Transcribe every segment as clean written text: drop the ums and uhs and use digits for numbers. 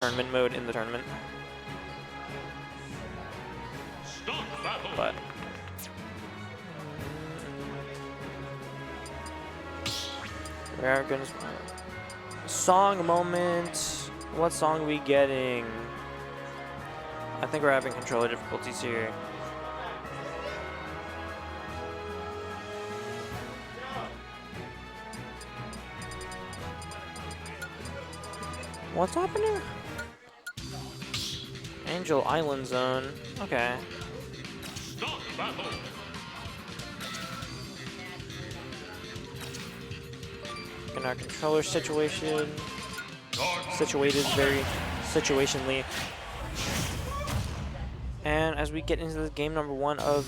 tournament mode in the tournament. But we're gonna song moment. What song are we getting? I think we're having controller difficulties here. What's happening? Angel Island Zone. Okay. In our controller situation. Situated very situationally. And as we get into the game number 1 of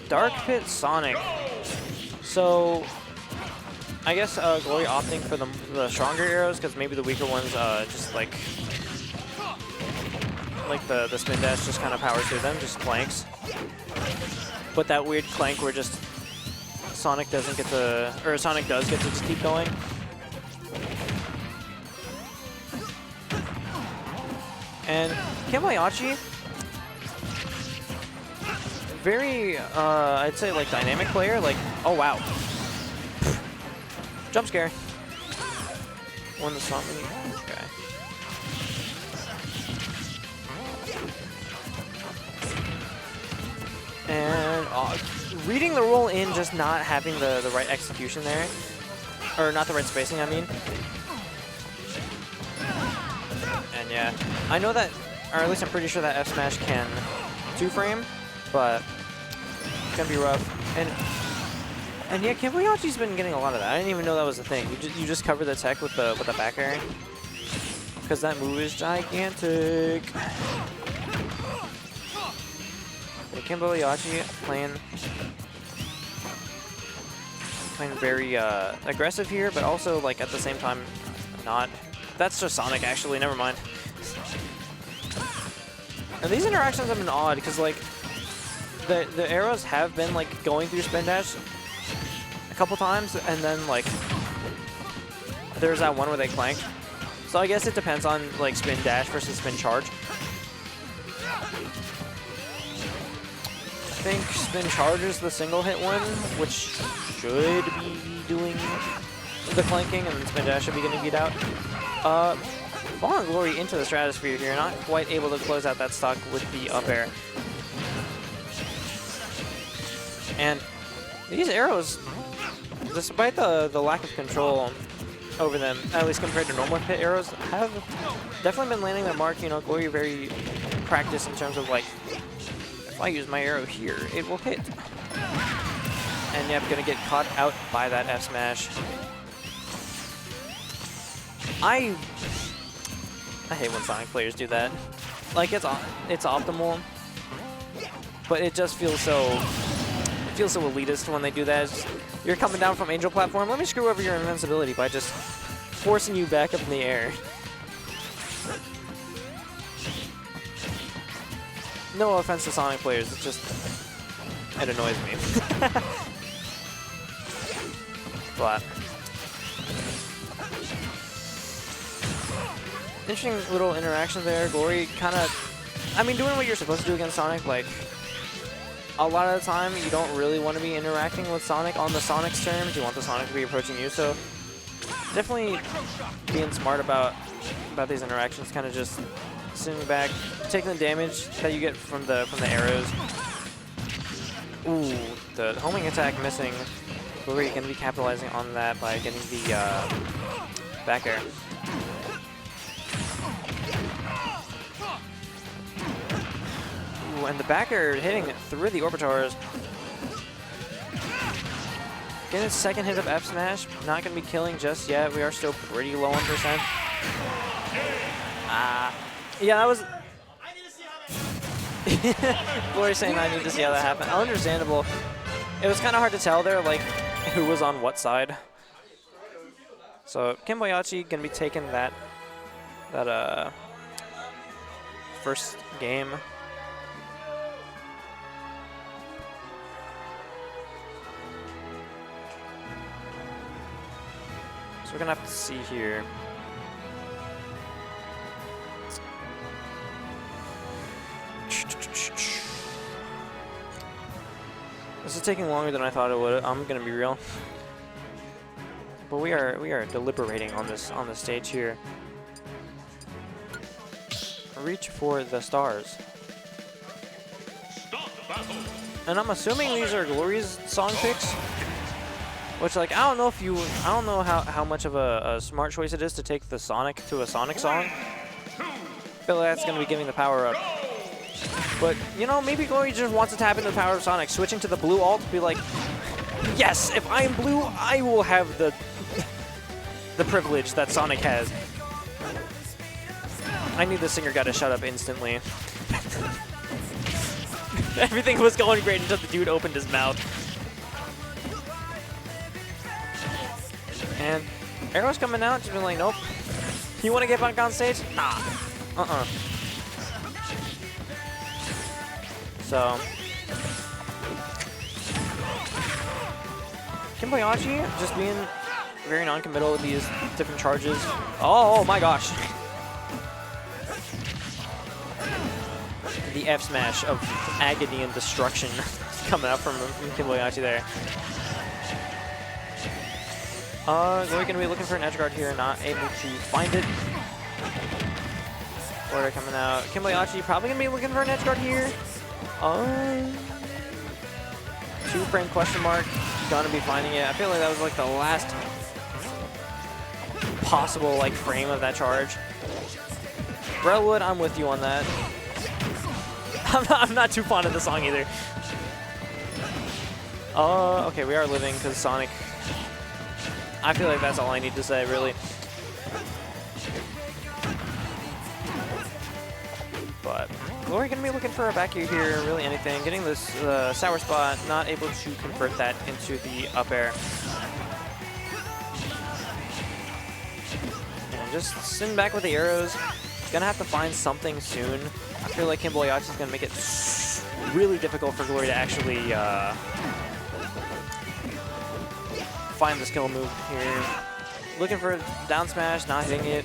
Dark Pit Sonic. So I guess Glory opting for the stronger arrows because maybe the weaker ones just like the spin dash just kind of powers through them, just clanks. But that weird clank where just Sonic doesn't get to, or Sonic does get to just keep going. And Kimboiyachi, very, I'd say like dynamic player. Like, oh wow, jump scare. Won the song. Okay. And reading the roll in, just not having the right execution there, or not the right spacing, I mean. And yeah, I know that, or at least I'm pretty sure that F smash can 2-frame, but it's gonna be rough. And yeah, Kimboiyachi's been getting a lot of that. I didn't even know that was a thing. You just cover the tech with the back air, because that move is gigantic. Yeah, Kimboiyachi playing very aggressive here, but also like at the same time not. That's just Sonic actually. Never mind. And these interactions have been odd because like the arrows have been like going through spin dash a couple times, and then like there's that one where they clank. So I guess it depends on like spin dash versus spin charge. I think spin charge is the single hit one, which should be doing the clanking, and then spin dash should be getting beat out. Fallen Glory into the stratosphere here, not quite able to close out that stock with the up air. And these arrows, despite the lack of control over them, at least compared to normal hit arrows, have definitely been landing their mark. You know, Glory very practiced in terms of like, if I use my arrow here, it will hit. And yeah, I'm gonna get caught out by that F smash. I hate when Sonic players do that. Like it's optimal, but it just feels so elitist when they do that. Just, you're coming down from Angel platform. Let me screw over your invincibility by just forcing you back up in the air. No offense to Sonic players, it annoys me. But interesting little interaction there. Glory kind of, I mean, doing what you're supposed to do against Sonic. Like, a lot of the time, you don't really want to be interacting with Sonic on the Sonic's terms. You want the Sonic to be approaching you. So, definitely being smart about these interactions. Kind of just sitting back, taking the damage that you get from the arrows. Ooh, the homing attack missing. Glory going to be capitalizing on that by getting the back air. Ooh, and the back air hitting through the orbitars. Getting his second hit of F smash. Not going to be killing just yet. We are still pretty low on percent. Yeah, that was. Glory saying I need to see how that happened. Understandable. It was kind of hard to tell there, like, who was on what side. So Kimboiyachi gonna be taking that first game. So we're gonna have to see here. This is taking longer than I thought it would. I'm gonna be real. But we are deliberating on this stage here. Reach for the stars. And I'm assuming these are Glory's song picks. Which, like, I don't know how much of a smart choice it is to take the Sonic to a Sonic song. I feel like that's gonna be giving the power up. But, you know, maybe Glory just wants to tap into the power of Sonic. Switching to the blue alt, be like, yes, if I am blue, I will have the privilege that Sonic has. I knew the singer got to shut up instantly. Everything was going great until the dude opened his mouth. And Arrow's coming out, just being like, nope. You want to get back on stage? Nah. So, Kimboiyachi just being very non-committal with these different charges. Oh my gosh. The F smash of agony and destruction coming out from Kimboiyachi there. Glory gonna be looking for an edge guard here, not able to find it. Order coming out. Kimboiyachi probably gonna be looking for an edge guard here. 2-frame question mark. Gonna be finding it. I feel like that was like the last possible like frame of that charge. Brellwood, I'm with you on that. I'm not too fond of the song either. Okay, we are living because Sonic. I feel like that's all I need to say, really. But Glory gonna be looking for a back air here, really anything. Getting this sour spot, not able to convert that into the up air. And just sitting back with the arrows. Gonna have to find something soon. I feel like Kimboiyachi is gonna make it really difficult for Glory to actually find the skill move here. Looking for a down smash, not hitting it.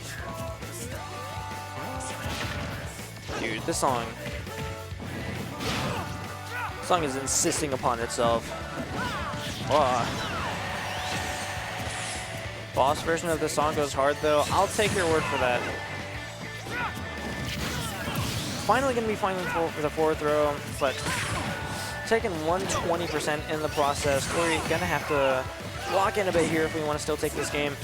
Dude, this song is insisting upon itself. Boss version of this song goes hard though. I'll take your word for that. Finally gonna be finding the forward throw, but taking 120% in the process. Glory gonna have to lock in a bit here if we want to still take this game.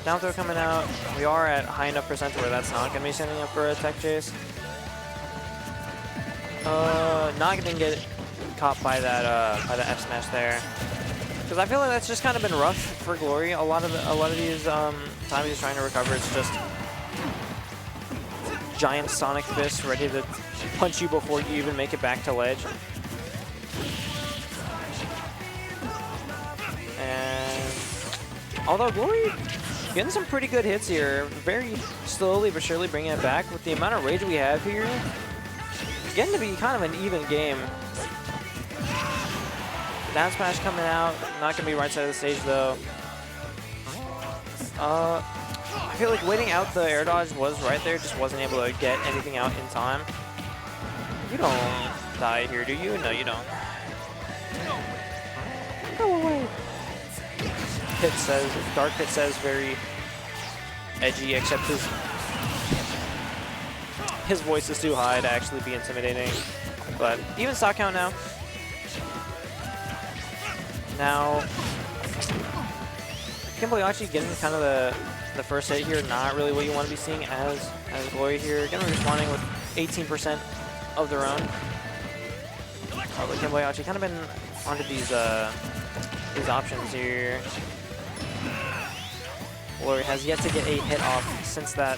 Down throw coming out. We are at high enough percent where that's not gonna be setting up for a tech chase. Not gonna get caught by that F smash there. Because I feel like that's just kind of been rough for Glory. A lot of these times he's trying to recover, it's just giant Sonic fists ready to punch you before you even make it back to ledge. And although Glory getting some pretty good hits here, very slowly but surely bringing it back. With the amount of rage we have here, it's getting to be kind of an even game. Down smash coming out, not gonna be right side of the stage though. I feel like waiting out the air dodge was right there, just wasn't able to get anything out in time. You don't die here, do you? No, you don't. Go away. Pit says, Dark Pit says very edgy, except his voice is too high to actually be intimidating. But even stock count now. Now, Kimboiyachi getting kind of the first hit here, not really what you want to be seeing as Glory here. Gonna be responding with 18% of their own. But Kimboiyachi kind of been onto these options here. Glory has yet to get a hit off since that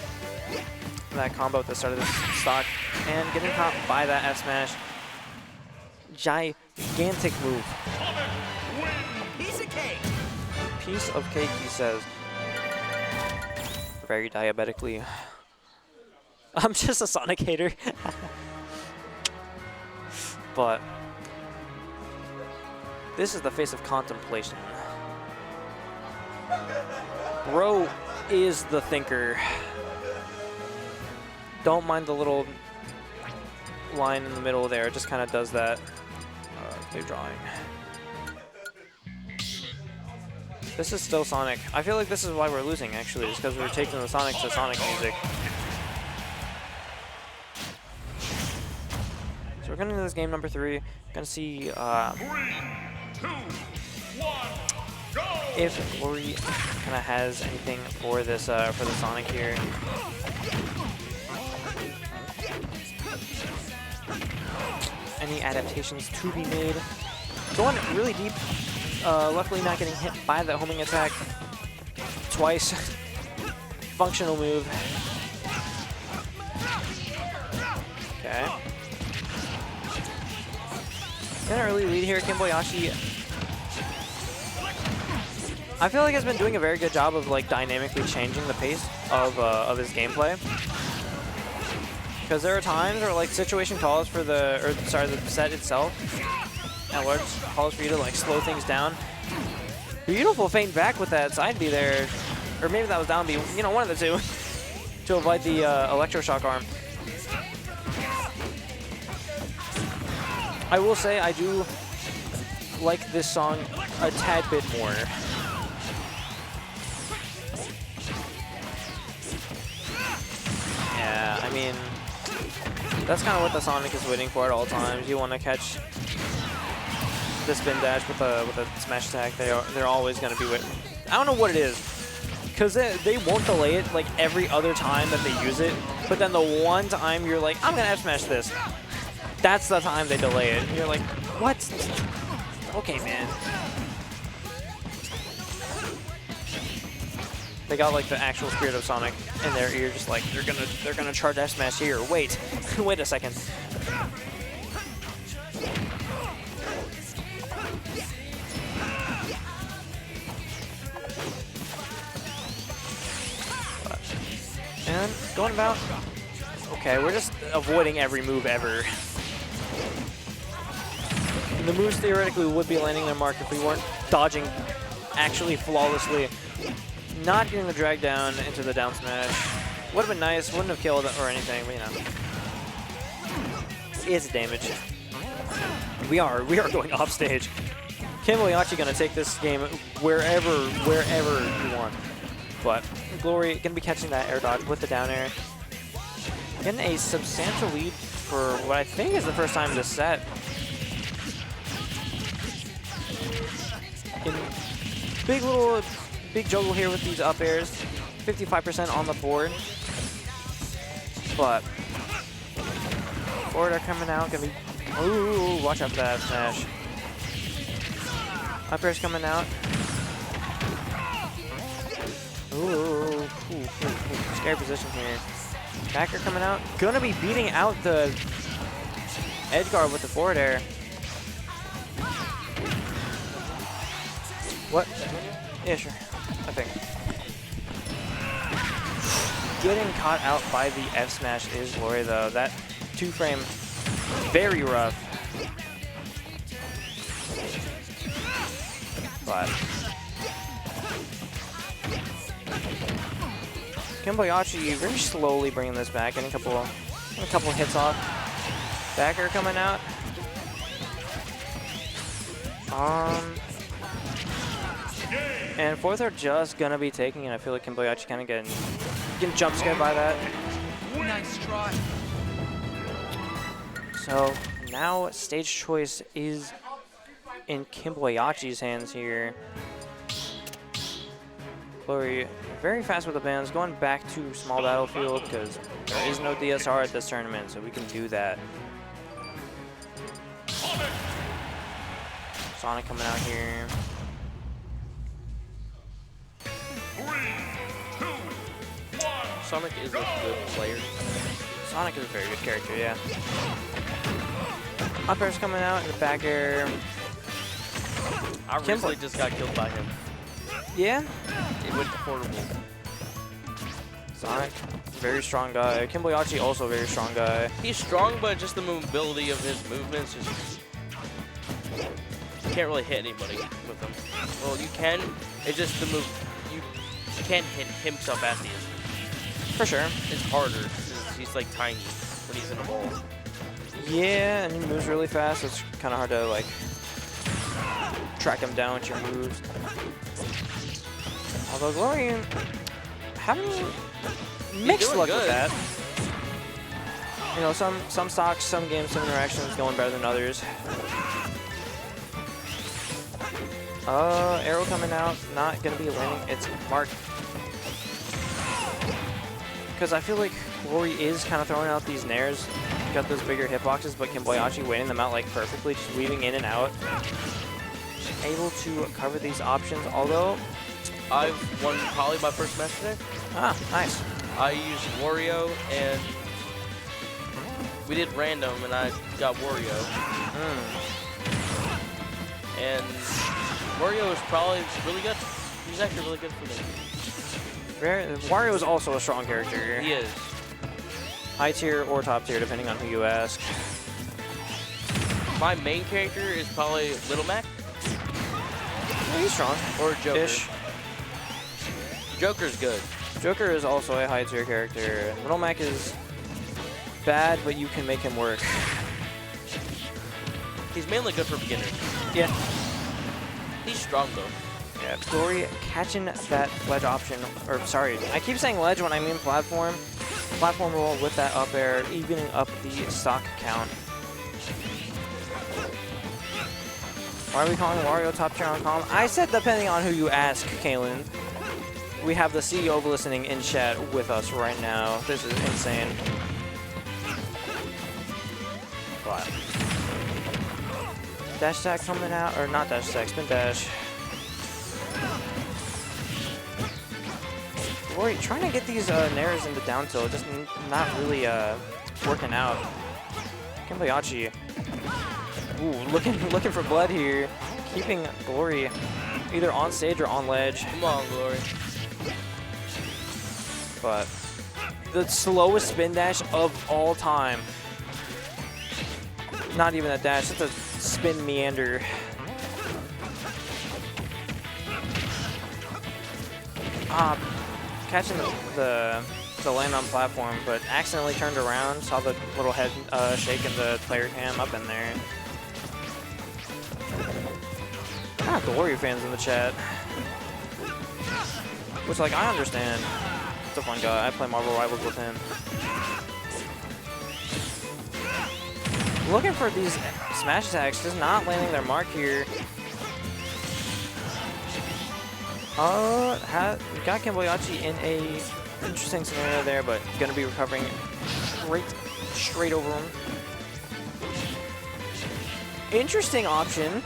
combo at the start of this stock, and getting caught by that F smash. Gigantic move. Piece of cake, he says. Very diabetically. I'm just a Sonic hater. But this is the face of contemplation. Bro is the thinker. Don't mind the little line in the middle there. It just kind of does that. Clear drawing. This is still Sonic. I feel like this is why we're losing, actually, is because we're taking the Sonic to Sonic music. So we're going into this game number 3. Going to see 3, 2, 1, go! If Glory kind of has anything for this for the Sonic here. Any adaptations to be made. Going really deep. Luckily not getting hit by the homing attack twice. Functional move. Okay. Got an early lead here. Kimboiyachi, I feel like has been doing a very good job of like dynamically changing the pace of his gameplay. Because there are times where like situation calls for the set itself at large calls for you to like slow things down. Beautiful feint back with that side B there, or maybe that was down B. You know, one of the two to avoid the electroshock arm. I will say I do like this song a tad bit more. Yeah, I mean, that's kind of what the Sonic is waiting for at all times. You want to catch the spin dash with a smash attack. They're always going to be with. I don't know what it is, because they won't delay it like every other time that they use it. But then the one time you're like, I'm going to F smash this. That's the time they delay it. And you're like, what? Okay, man. They got like the actual spirit of Sonic in their ear, just like they're gonna charge F smash here. Wait, wait a second. And going about. Okay, we're just avoiding every move ever. And the moves theoretically would be landing their mark if we weren't dodging actually flawlessly. Not getting the drag down into the down smash. Would have been nice, wouldn't have killed or anything, but you know. It's damage. We are going off stage. Kimboiyachi gonna take this game wherever you want. But Glory gonna be catching that air dodge with the down air. Getting a substantial lead for what I think is the first time this set. Big juggle here with these up airs. 55% on the board. But forward air coming out, gonna be. Ooh, watch out for that smash. Up air's coming out. Ooh, scary position here. Back air coming out. Gonna be beating out the edge guard with the forward air. What? Yeah, sure. I think. Getting caught out by the F smash is Glory though. That 2-frame, very rough. But Kimboiyachi very slowly bringing this back, getting a couple hits off. Back air coming out. And fourth are just gonna be taking it. I feel like Kimboiyachi kind of getting jump scared by that. Nice try. So now stage choice is in Kimboiyachi's hands here. Glory very fast with the bands, going back to small battlefield because there is no DSR at this tournament, so we can do that. Sonic coming out here. 3, 2, 1. Sonic is a good player. Sonic is a very good character, yeah. Up air's coming out in the back air. I recently just got killed by him. Yeah? It went horrible. Sonic, very strong guy. Kimboiyachi, also a very strong guy. He's strong, but just the mobility of his movements is just... You can't really hit anybody with him. Well, you can. It's just the move. You can't hit him so fast he is. For sure. It's harder. He's looks like tiny when he's in a ball. Yeah, and he moves really fast, so it's kind of hard to like track him down with your moves. Although Glory having mixed luck with that. You know, some stocks, some games, some interactions going better than others. Arrow coming out, not gonna be landing. It's Mark. Because I feel like Glory is kind of throwing out these nairs. Got those bigger hitboxes, but Kimboiyachi waiting them out like perfectly, just weaving in and out. Able to cover these options, although I've won probably my first match today. ah, nice. I used Wario and we did random and I got Wario. And Wario is probably really good. He's actually really good for me. Wario is also a strong character. He is. High tier or top tier, depending on who you ask. My main character is probably Little Mac. Yeah, he's strong. Or Joker. Ish. Joker's good. Joker is also a high tier character. Little Mac is bad, but you can make him work. He's mainly good for beginners. Yeah. He's strong though. Yeah, Glory catching that ledge option, or sorry, I keep saying ledge when I mean platform. Platform roll with that up air, evening up the stock count. Why are we calling Wario top tier on column? I said depending on who you ask, Kalen. We have the CEO of listening in chat with us right now. This is insane. But dash attack coming out, or not dash attack, spin dash. Glory trying to get these nairs into down tilt, just not really working out. Kimboiyachi, ooh, looking for blood here, keeping Glory either on stage or on ledge. Come on, Glory. But the slowest spin dash of all time. Not even a dash, it's a spin meander. Catching the land on platform, but accidentally turned around, saw the little head shake in the player cam up in there. Glory fans in the chat. Which, like, I understand. It's a fun guy. I play Marvel Rivals with him. Looking for these smash attacks, just not landing their mark here. Got Kimboiyachi in a interesting scenario there, but gonna be recovering straight over him. Interesting option.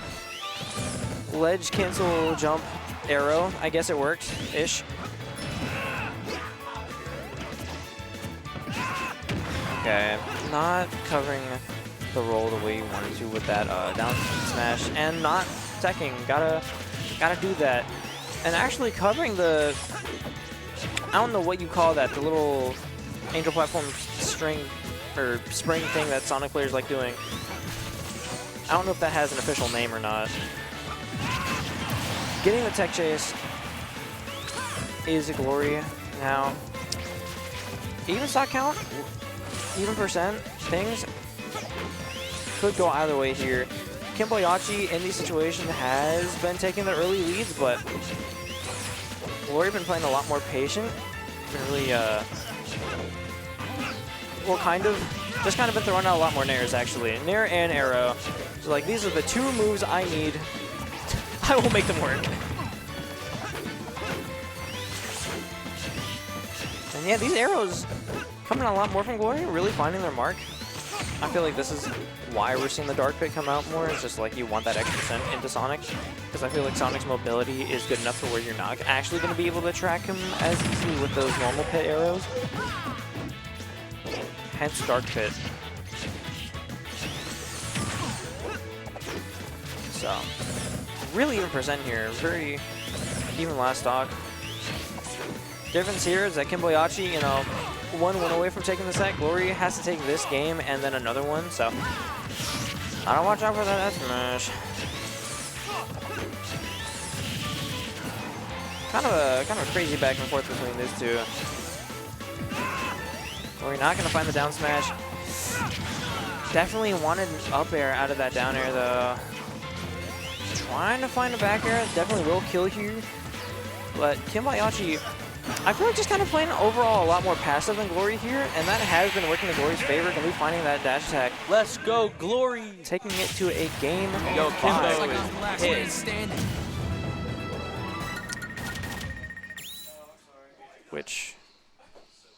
Ledge cancel jump arrow. I guess it worked ish. Okay, not covering the roll the way you wanted to with that down smash, and not teching. Gotta do that. And actually covering the, I don't know what you call that, the little angel platform string or spring thing that Sonic players like doing. I don't know if that has an official name or not. Getting the tech chase is a Glory now. Even stock count, even percent, things could go either way here. Kimboiyachi in these situations has been taking the early leads, but Glory been playing a lot more patient. Been really, well, just kind of been throwing out a lot more nairs actually. Nair and arrow. So like, these are the two moves I need. I will make them work. And yeah, these arrows coming a lot more from Glory, really finding their mark. I feel like this is why we're seeing the Dark Pit come out more. It's just like you want that extra percent into Sonic. Because I feel like Sonic's mobility is good enough for where you're not actually going to be able to track him as easily with those normal pit arrows. Hence Dark Pit. So, really even percent here. Very even last stock. Difference here is that Kimboiyachi, you know, one win away from taking the set. Glory has to take this game and then another one, so gotta watch out for that smash. Kind of a crazy back and forth between these two. We're not going to find the down smash. Definitely wanted an up air out of that down air, though. Trying to find a back air. Definitely will kill here. But Kimboiyachi, I feel like just kind of playing overall a lot more passive than Glory here, and that has been working in Glory's favor. Gonna be finding that dash attack. Let's go, Glory! Taking it to a game. Yo, Kimbo five. is pissed. Which,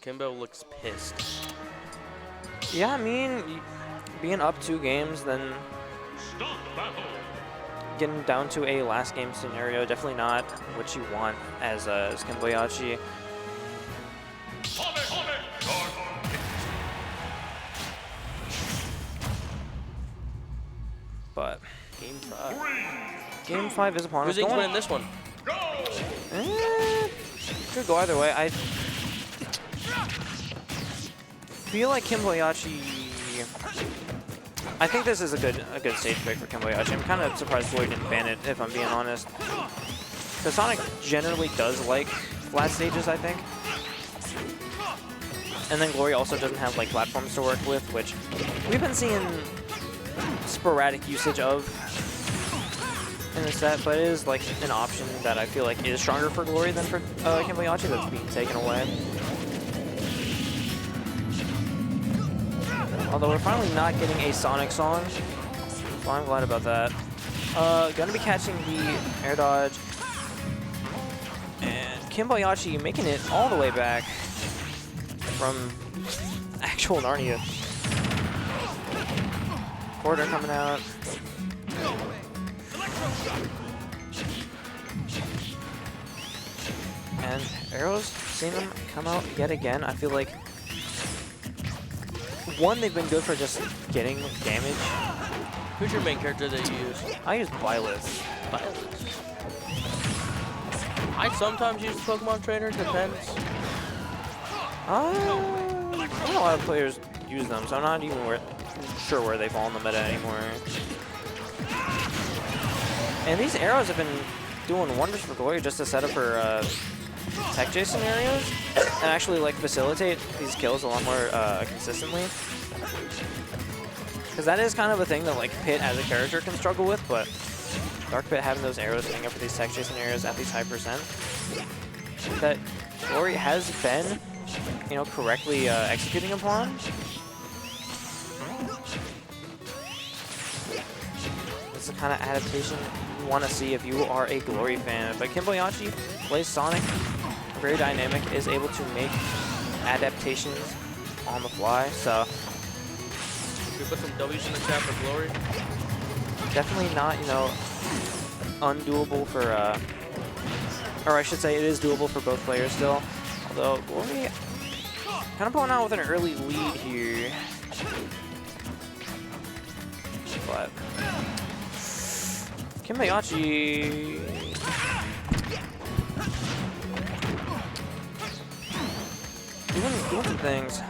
Kimbo looks pissed. yeah, I mean, being up 2 games, then Stop battle. getting down to a last game scenario, definitely not what you want as Kimboiyachi. But game 5 is upon us. Who's winning this one? Could go either way. I feel like Kimboiyachi. I think this is a good stage pick for Kimboiyachi. I'm kind of surprised Glory didn't ban it, if I'm being honest. Because Sonic generally does like flat stages, I think. And then Glory also doesn't have like platforms to work with, which we've been seeing sporadic usage of in the set, but it is like an option that I feel like is stronger for Glory than for Kimboiyachi that's being taken away. Although we're finally not getting a Sonic song, so I'm glad about that. Gonna be catching the air dodge, and Kimboiyachi making it all the way back from actual Narnia. Quarter coming out. And arrows, seeing them come out yet again. I feel like, one, they've been good for just getting damage. Who's your main character that you use? I use Violet. I sometimes use Pokemon Trainer, depends. I don't know a lot of players use them, so I'm not even sure where they fall in the meta anymore. And these arrows have been doing wonders for Glory just to set up for tech chase scenarios and actually like facilitate these kills a lot more consistently. Because that is kind of a thing that like Pit as a character can struggle with, but Dark Pit having those arrows hitting up for these tech chase scenarios at these high percent that Glory has been, you know, correctly executing upon. This is the kind of adaptation you want to see if you are a Glory fan. But Kimboiyachi plays Sonic, very dynamic, is able to make adaptations on the fly. So Should we put some W's in the chat for Glory? definitely not, you know, undoable for, or I should say it is doable for both players still. Although Glory kind of pulling out with an early lead here. But Kimboiyachi doing some things.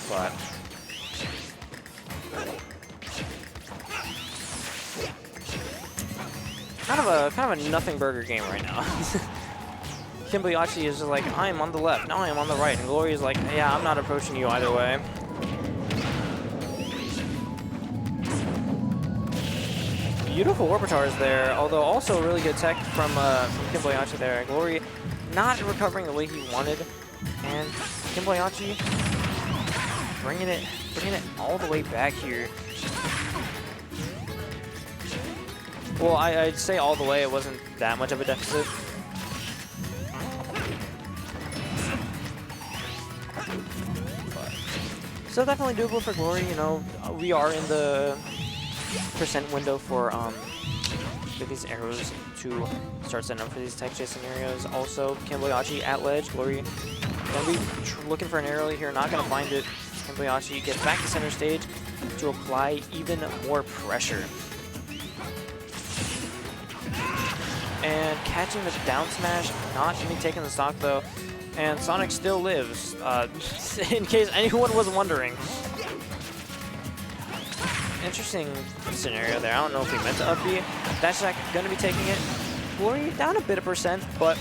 But kind of a nothing burger game right now. Kimboiyachi is just like, I am on the left, now I am on the right, and Glory is like, yeah, I'm not approaching you either way. Beautiful Orbitars there, although also really good tech from Kimboiyachi there. Glory not recovering the way he wanted, and Kimboiyachi bringing it all the way back here. Well, I'd say all the way, it wasn't that much of a deficit. But still definitely doable for Glory, you know. We are in the percent window for these arrows to start setting up for these tech chase scenarios. Also, Kimboiyachi at ledge. Glory gonna be looking for an arrow here, not gonna find it. Kimboiyachi gets back to center stage to apply even more pressure. And catching the down smash, not going to be taking the stock though. And Sonic still lives, in case anyone was wondering. Interesting scenario there. I don't know if he meant to up B. Dash attack going to be taking it. Glory down a bit of percent, but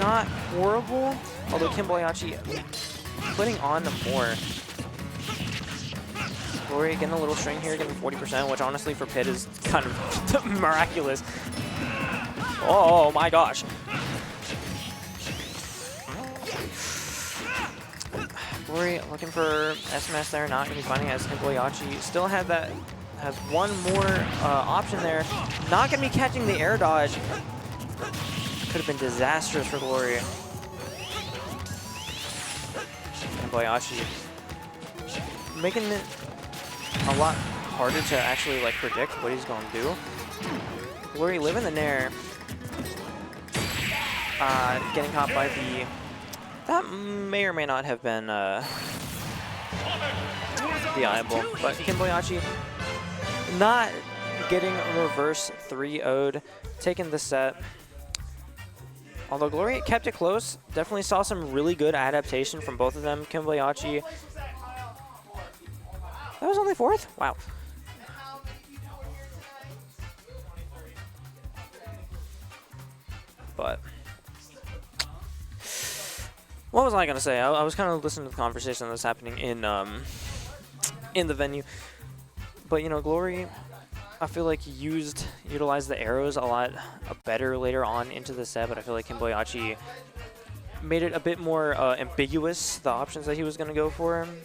not horrible. Although Kimboiyachi putting on more. Glory getting a little string here, getting 40%, which honestly for Pit is kind of miraculous. Oh my gosh. Glory looking for SMS there, not going to be finding it as Kimboiyachi. Still has one more option there. Not going to be catching the air dodge. Could have been disastrous for Glory. Kimboiyachi making it a lot harder to actually like predict what he's going to do. Glory living the nair. Getting caught by the... That may or may not have been the eyeball, but Kimboiyachi not getting reverse 3-0'd, taking the set. Although Glory kept it close, definitely saw some really good adaptation from both of them. Kimboiyachi, that was only 4th? Wow. But what was I gonna say? I was kind of listening to the conversation that was happening in the venue. But you know, Glory, I feel like utilized the arrows a lot better later on into the set. But I feel like Kimboiyachi made it a bit more ambiguous, the options that he was gonna go for.